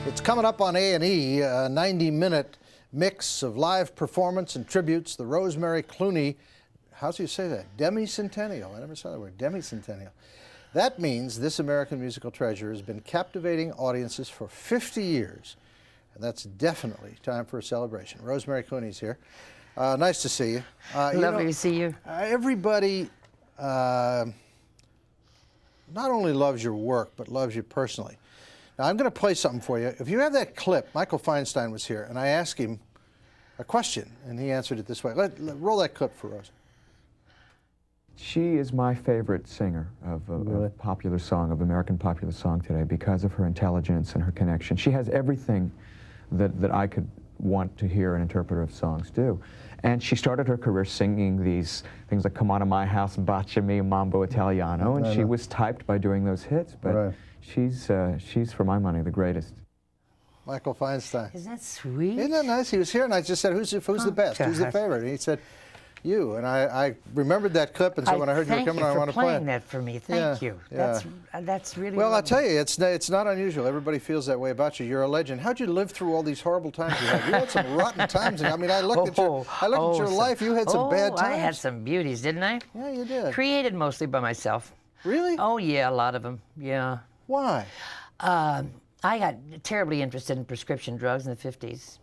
It's coming up on A&E, a 90-minute mix of live performance and tributes, the Rosemary Clooney, how do you say that? Demi-centennial. I never saw that word, demi-centennial. That means this American musical treasure has been captivating audiences for 50 years. And that's definitely time for a celebration. Rosemary Clooney's here. Nice to see you. Lovely to see you. Everybody not only loves your work, but loves you personally. Now, I'm going to play something for you. If you have that clip, Michael Feinstein was here, and I asked him a question, and he answered it this way. Roll that clip for us. She is my favorite singer of popular song, of American popular song today, because of her intelligence and her connection. She has everything that I could want to hear an interpreter of songs do. And she started her career singing these things like Come On to My House, Bacia Me, Mambo Italiano, and she was typed by doing those hits. But she's, for my money, the greatest. Michael Feinstein. Isn't that sweet? Isn't that nice? He was here, and I just said, who's the best? Who's the favorite? And he said, you. And I remembered that clip, and so when I heard you were coming, I want to play it. Thank you for playing that for me. Thank you. That's really well, lovely. I'll tell you, it's not unusual. Everybody feels that way about you. You're a legend. How'd you live through all these horrible times you had? You had some rotten times. I mean, I looked at your life. You had some bad times. I had some beauties, didn't I? Yeah, you did. Created mostly by myself. Really? Oh, yeah, a lot of them. Yeah. Why? I got terribly interested in prescription drugs in the 50s.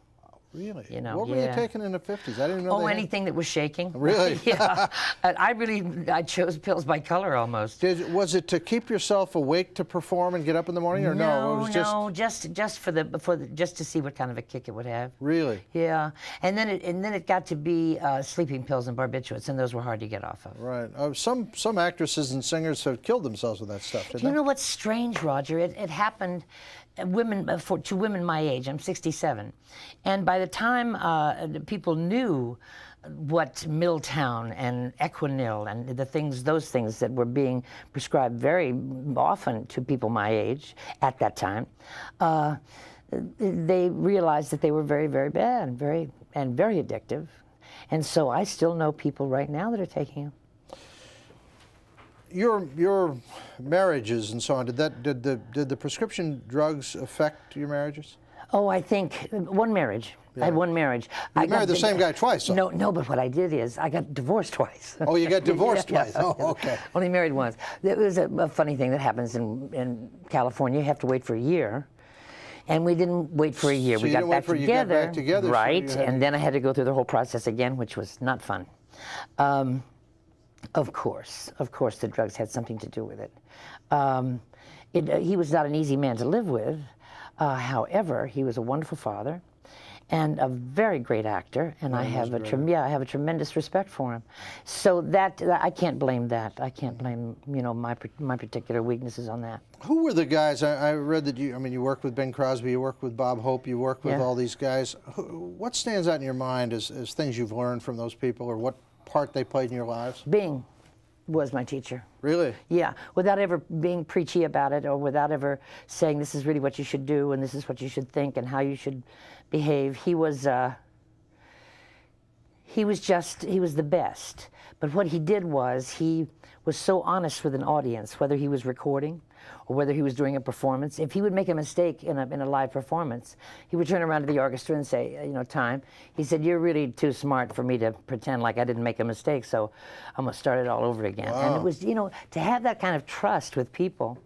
Really? You know, what were you taking in the 50s? I didn't know. Oh, anything that was shaking. Really? Yeah. I chose pills by color almost. Was it to keep yourself awake to perform and get up in the morning, or no? It was just just to see what kind of a kick it would have. Really? Yeah. And then it got to be sleeping pills and barbiturates, and those were hard to get off of. Right. Some actresses and singers have killed themselves with that stuff. Didn't Do you know what's strange, Roger? It happened. To women my age. I'm 67, and by the time people knew what Milltown and Equinil and those things that were being prescribed very often to people my age at that time, they realized that they were very, very bad and very addictive, and so I still know people right now that are taking them. Your marriages and so on, did the prescription drugs affect your marriages? Oh, I think one marriage. Yeah. I had one marriage. You married the same guy twice. So. No, but what I did is I got divorced twice. Oh, you got divorced twice. Yeah. Oh, okay. Only married once. It was a funny thing that happens in California. You have to wait for a year. And we didn't wait for a year. So we got back together. Right, so and then I had to go through the whole process again, which was not fun. Of course, the drugs had something to do with it. He was not an easy man to live with. However, he was a wonderful father and a very great actor, and I have a tremendous respect for him. So that I can't blame that. I can't blame my particular weaknesses on that. Who were the guys? I read that you worked with Ben Crosby, you worked with Bob Hope, you worked with all these guys. What stands out in your mind as things you've learned from those people, or what part they played in your lives? Bing was my teacher. Really? Yeah, without ever being preachy about it, or without ever saying this is really what you should do and this is what you should think and how you should behave. He was the best. But what he did was he was so honest with an audience, whether he was recording or whether he was doing a performance. If he would make a mistake in a live performance, he would turn around to the orchestra and say, time. He said, you're really too smart for me to pretend like I didn't make a mistake, so I'm going to start it all over again. Wow. And it was, to have that kind of trust with people,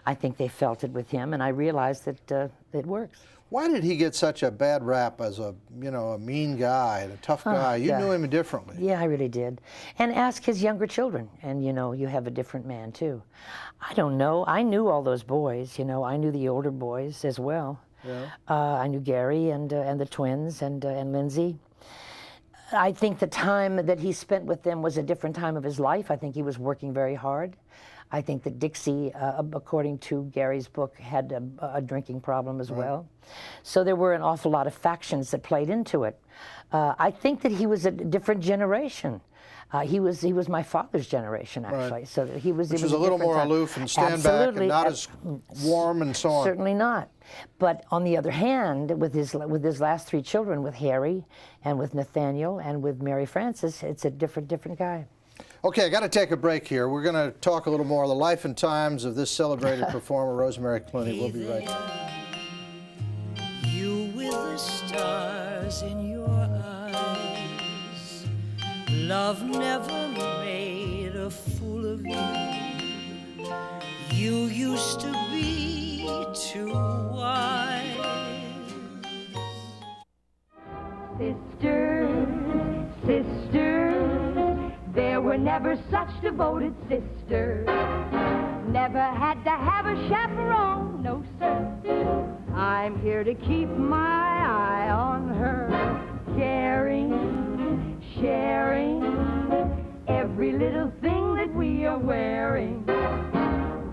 I think they felt it with him, and I realized that it works. Why did he get such a bad rap as a mean guy and a tough guy? You knew him differently. Yeah, I really did. And ask his younger children, and you have a different man too. I don't know. I knew all those boys. I knew the older boys as well. Yeah. I knew Gary and the twins and Lindsay. I think the time that he spent with them was a different time of his life. I think he was working very hard. I think that Dixie, according to Gary's book, had a drinking problem as well. So there were an awful lot of factions that played into it. I think that he was a different generation. He was my father's generation, actually. Right. So he was. Which was a little more aloof and stand back and not as warm and so on. Certainly not. But on the other hand, with his last three children, with Harry and with Nathaniel and with Mary Frances, it's a different guy. Okay, I got to take a break here. We're going to talk a little more of the life and times of this celebrated performer, Rosemary Clooney. We'll be right back. the stars in your eyes. Love never made a fool of you. You used to be too wise. Sisters, sisters, there were never such devoted sisters. Never had to have a chaperone, no sir. I'm here to keep my eye on her. Caring, sharing, every little thing that we are wearing.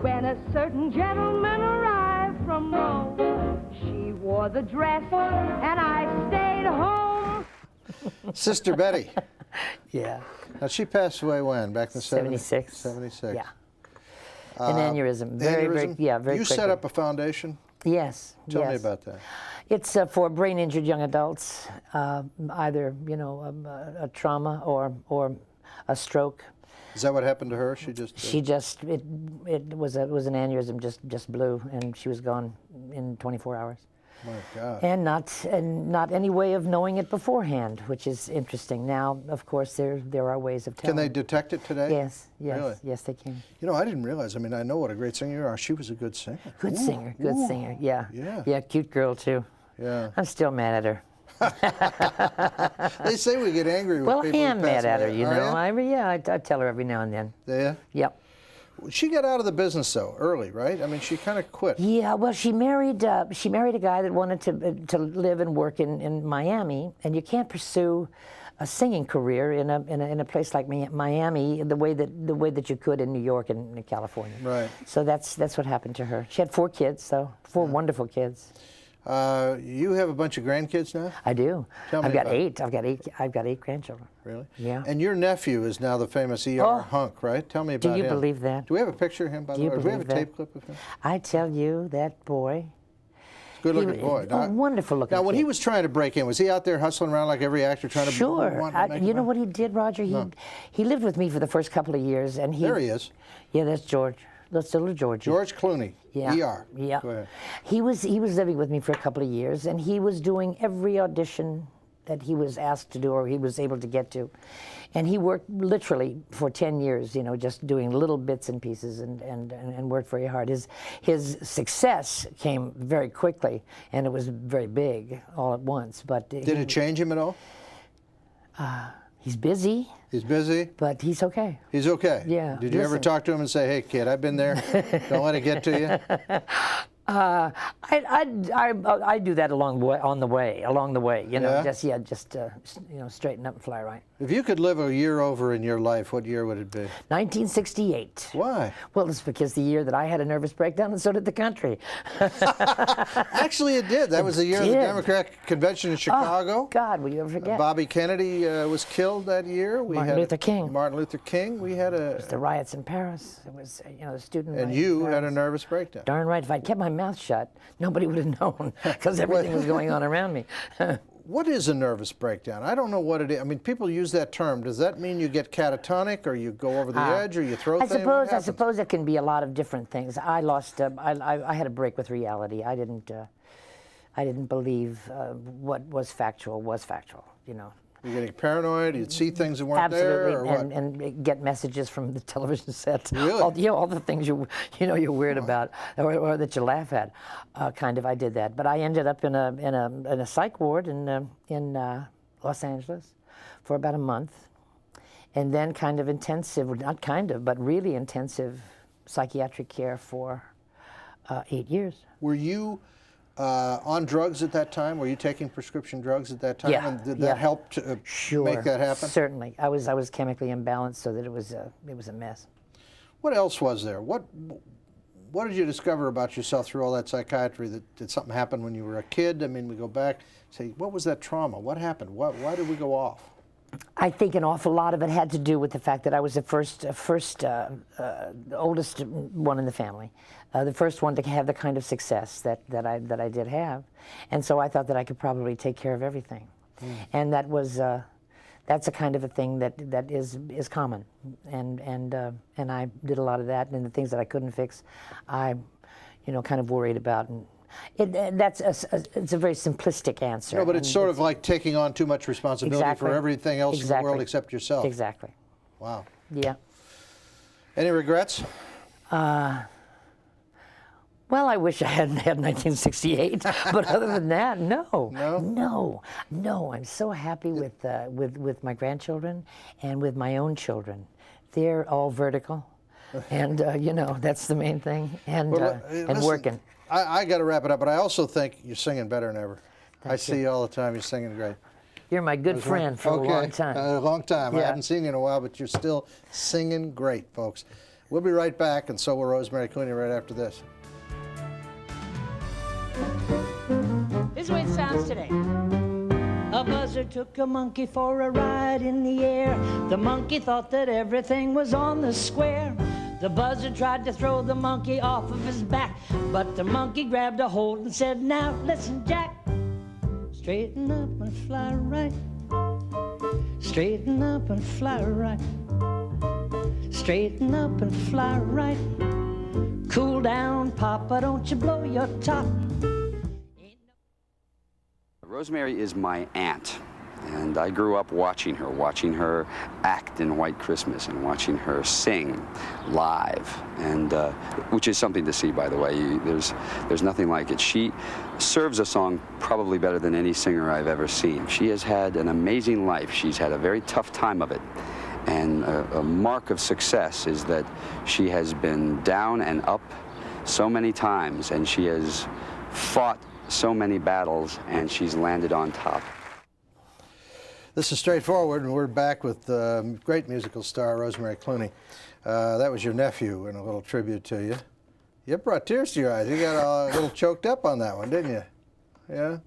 When a certain gentleman arrived from Rome, she wore the dress and I stayed home. Sister Betty. Yeah. Now, she passed away when? Back in the 70s? 76. 76. Yeah. An aneurysm. Very, Aneurysm? very You quickly. set up a foundation? Yes. Tell me yes. about that. It's for brain-injured young adults, either a trauma or a stroke. Is that what happened to her? She just It was an aneurysm, just blew, and she was gone in 24 hours. my God. And not any way of knowing it beforehand, which is interesting. Now, of course, there are ways of telling. Can they detect it today? Yes, Really? yes, they can. You know, I didn't realize. I mean, I know what a great singer you are. She was a good singer. Good singer, good singer. Yeah. Yeah. Yeah, cute girl too. Yeah. I'm still mad at her. They say we get angry with Well, I people who am pass mad at her, away. you Are know. ya? I tell her every now and then. Do ya? Yep. She got out of the business though early, right? I mean, she kind of quit. Yeah, well, she married a guy that wanted to live and work in Miami, and you can't pursue a singing career in a place like Miami the way that you could in New York and in California. Right. So that's what happened to her. She had 4 kids, though, 4 wonderful kids. You have a bunch of grandkids now? I do. Tell me I've got about it. 8. I've got 8 grandchildren. Really? Yeah. And your nephew is now the famous E.R. Oh. Hunk, right? Tell me about Do him. you believe that? Do we have a picture of him, by the way? Do you Do we have a believe that? tape clip of him? I tell you, that boy. Good-looking boy. A wonderful looking. Now, when kid. he was trying to break in, was he out there hustling around like every actor trying to Sure. want to make You it know out? what he did, Roger? He lived with me for the first couple of years, and There he is. Yeah, that's George. That's little George. George Clooney. Yeah. E.R. Yeah. Go ahead. He was living with me for a couple of years, and he was doing every audition that he was asked to do or he was able to get to. And he worked literally for 10 years, you know, just doing little bits and pieces and worked very hard. His success came very quickly, and it was very big all at once. But Did it change him at all? he's busy, He's busy? but he's okay. He's okay? Yeah, Did you ever listen. talk to him and say, hey, kid, I've been there. Don't let it get to you? I do that along the way, you know, Yeah? just straighten up and fly right. If you could live a year over in your life, what year would it be? 1968. Why? Well, it's because the year that I had a nervous breakdown, and so did the country. Actually, it did. That was the year of the did. Democratic Convention in Chicago. God, will you ever forget? Bobby Kennedy was killed that year. Martin Luther King. Martin Luther King. We had The riots in Paris. It was, the student. and riots you in had a Paris. nervous breakdown. Darn right. If I'd kept my mouth shut, nobody would have known, because everything was going on around me. What is a nervous breakdown? I don't know what it is. I mean, people use that term. Does that mean you get catatonic, or you go over the edge, or you throw things? What I happens? suppose it can be a lot of different things. I lost. I had a break with reality. I didn't believe what was factual was factual. You know. You're getting paranoid. You'd see things that weren't there, or Absolutely, what? and get messages from the television set. Really? All the things you're weird about, or that you laugh at, kind of. I did that, but I ended up in a psych ward in Los Angeles for about a month, and then kind of intensive, not kind of, but really intensive psychiatric care for 8 years. Were you on drugs at that time? Were you taking prescription drugs at that time? Yeah, And did yeah. that help to Sure, make that happen? Certainly, I was chemically imbalanced, so that it was a mess. What else was there? What did you discover about yourself through all that psychiatry? Did something happen when you were a kid? I mean, we go back, say, what was that trauma? What happened? Why did we go off? I think an awful lot of it had to do with the fact that I was the oldest one in the family, the first one to have the kind of success that I did have, and so I thought that I could probably take care of everything, and that's a kind of a thing that is common, and I did a lot of that, and the things that I couldn't fix, I kind of worried about and it's a very simplistic answer. No, but it's sort of like taking on too much responsibility Exactly. for everything else in the world except yourself. Exactly. Wow. Yeah. Any regrets? Well, I wish I hadn't had 1968, but other than that, no. No? No. I'm so happy with my grandchildren and with my own children. They're all vertical, and you know, that's the main thing. And listen, working. I got to wrap it up, but I also think you're singing better than ever. I see you all the time. You're singing great. You're my good friend for a long time. A long time. I Yeah. haven't seen you in a while, but you're still singing great, folks. We'll be right back, and so will Rosemary Clooney right after this. This is the way it sounds today. A buzzard took a monkey for a ride in the air. The monkey thought that everything was on the square. The buzzard tried to throw the monkey off of his back, but the monkey grabbed a hold and said, "Now listen, Jack, straighten up and fly right. Straighten up and fly right. Straighten up and fly right. Cool down, Papa, don't you blow your top." Rosemary is my aunt, and I grew up watching her act in White Christmas and watching her sing live, and which is something to see, by the way. There's nothing like it. She serves a song probably better than any singer I've ever seen. She has had an amazing life. She's had a very tough time of it. And a mark of success is that she has been down and up so many times, and she has fought so many battles, and she's landed on top. This is Straightforward, and we're back with great musical star Rosemary Clooney. That was your nephew, and a little tribute to you. You brought tears to your eyes. You got a little choked up on that one, didn't you? Yeah?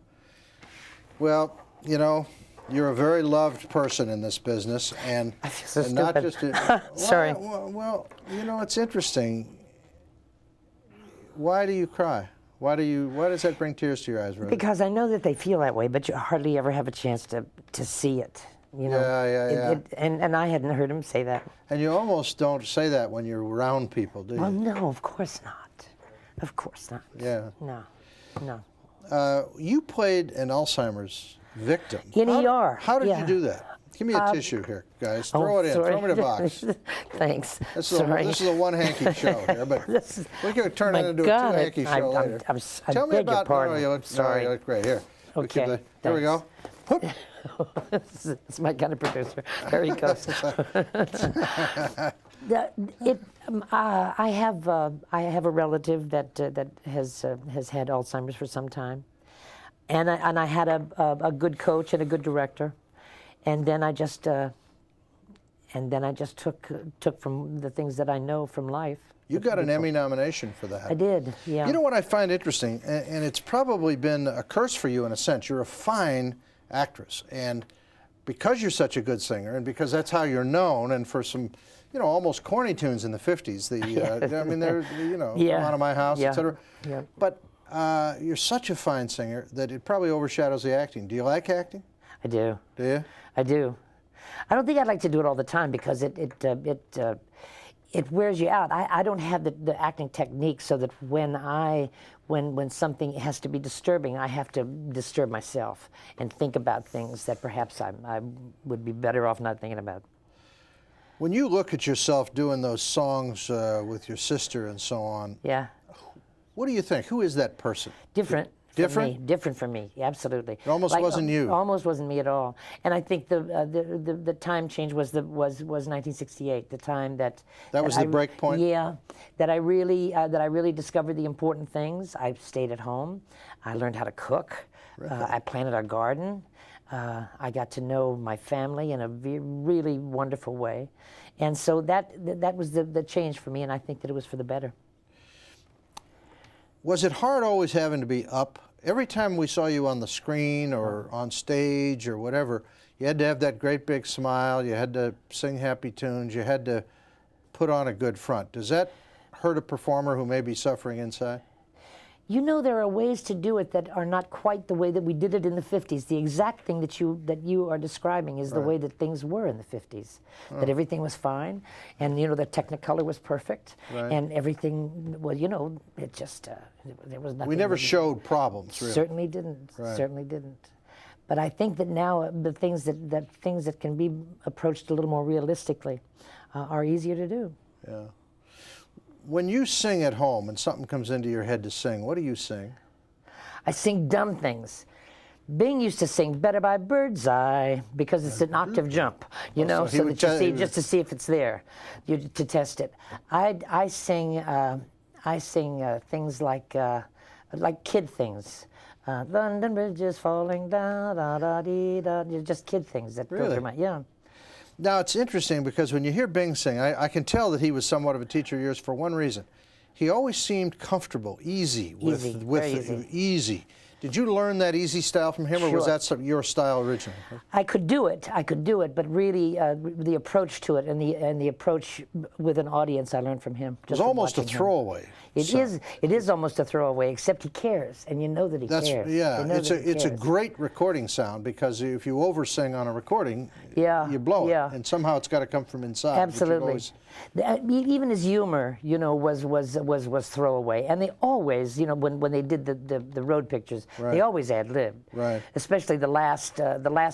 Well, you know, you're a very loved person in this business, and, I feel so and not stupid. just Sorry. Well, you know, it's interesting. Why do you cry? Why does that bring tears to your eyes, Rose? Because I know that they feel that way, but you hardly ever have a chance to see it. You know? Yeah. And I hadn't heard him say that. And you almost don't say that when you're around people, do you? Well, no, of course not. Of course not. Yeah. No. You played an Alzheimer's victim. In ER. How did yeah. you do that? Give me a tissue here, guys. Throw it in. Sorry. Throw me the box. Thanks. This is Sorry. a one-hanky show here, but we can turn it into a God, two-hanky show later. I Tell me beg your about. pardon. No, you look, Sorry. No, you look great. Here. Okay, Here we go. It's my kind of producer. There he goes. I have a relative that has had Alzheimer's for some time, and I had a good coach and a good director, and then I just took from the things that I know from life. You got an Emmy nomination for that. I did, yeah. You know what I find interesting, and it's probably been a curse for you in a sense. You're a fine actress, and because you're such a good singer, and because that's how you're known, and for some, you know, almost corny tunes in the '50s. I mean, they're, you know, Yeah. Come On to My House, Yeah. etc. Yeah. But you're such a fine singer that it probably overshadows the acting. Do you like acting? I do. Do you? I do. I don't think I'd like to do it all the time because it wears you out. I don't have the acting technique, so that when something has to be disturbing, I have to disturb myself and think about things that perhaps I would be better off not thinking about. When you look at yourself doing those songs with your sister and so on, Yeah. what do you think? Who is that person? Different. Different? For me. Different from me, absolutely. It almost wasn't you. Almost wasn't me at all. And I think the time change was 1968, the time that was the break point? Yeah, that I really discovered the important things. I stayed at home. I learned how to cook. I planted our garden. I got to know my family in a really wonderful way, and so that was the change for me. And I think that it was for the better. Was it hard always having to be up? Every time we saw you on the screen or on stage or whatever, you had to have that great big smile, you had to sing happy tunes, you had to put on a good front. Does that hurt a performer who may be suffering inside? You know, there are ways to do it that are not quite the way that we did it in the 50s. The exact thing that you are describing is the way that things were in the 50s. That everything was fine, and you know, the Technicolor was perfect, and everything. Well, you know, it just there was nothing. We never showed problems, really. Certainly didn't. Certainly didn't. But I think that now the things that can be approached a little more realistically are easier to do. Yeah. When you sing at home and something comes into your head to sing, what do you sing? I sing dumb things. Bing used to sing "Better by Bird's Eye" because it's an octave jump, you know, so that you see, just to see if it's there, to test it. I sing things like kid things. London Bridge is falling down, da da dee da. Just kid things that go through my Now, it's interesting because when you hear Bing sing, I can tell that he was somewhat of a teacher of yours for one reason. He always seemed comfortable, easy. Easy. Did you learn that easy style from him, or was that your style originally? I could do it, but really the approach to it and the approach with an audience I learned from him. It was almost a throwaway. It is almost a throwaway, except he cares, and you know that he cares. Yeah, it's a great recording sound, because if you oversing on a recording, you blow it, and somehow it's got to come from inside. Absolutely. Even his humor, you know, was throwaway, and they always, you know, when they did the road pictures, they always ad-libbed. Right. Especially the last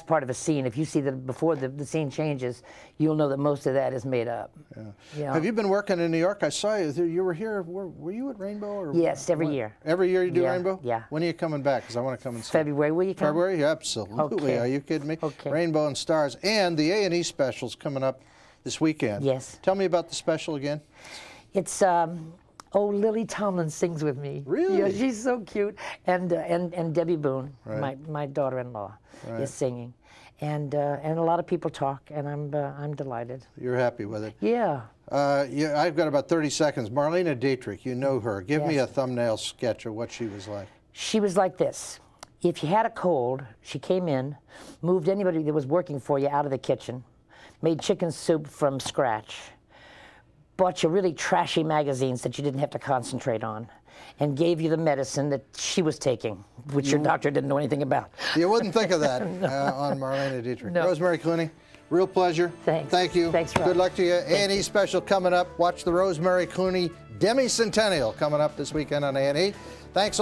part of a scene. If you see that before the scene changes, you'll know that most of that is made up. Yeah. Yeah. Have you been working in New York? I saw you. You were here. Were you at Rainbow? Or yes, every year. Every year you do Rainbow? Yeah. When are you coming back? Because I want to come and see. February. Will you come? February? Absolutely. Okay. Are you kidding me? Okay. Rainbow and Stars, and the A&E special's coming up this weekend. Yes. Tell me about the special again. It's Lily Tomlin sings with me. Really? Yeah, she's so cute. And Debbie Boone, my daughter-in-law, is singing. And a lot of people talk, and I'm delighted. You're happy with it? Yeah. I've got about 30 seconds. Marlene Dietrich, you know her. Give me a thumbnail sketch of what she was like. She was like this. If you had a cold, she came in, moved anybody that was working for you out of the kitchen, made chicken soup from scratch, bought you really trashy magazines that you didn't have to concentrate on, and gave you the medicine that she was taking, which your doctor didn't know anything about. You wouldn't think of that on Marlene Dietrich. No. Rosemary Clooney, real pleasure. Thanks. Thank you. Thanks, Rob. Good luck to you. A&E special coming up. Watch the Rosemary Clooney Demi-Centennial coming up this weekend on A&E. Thanks.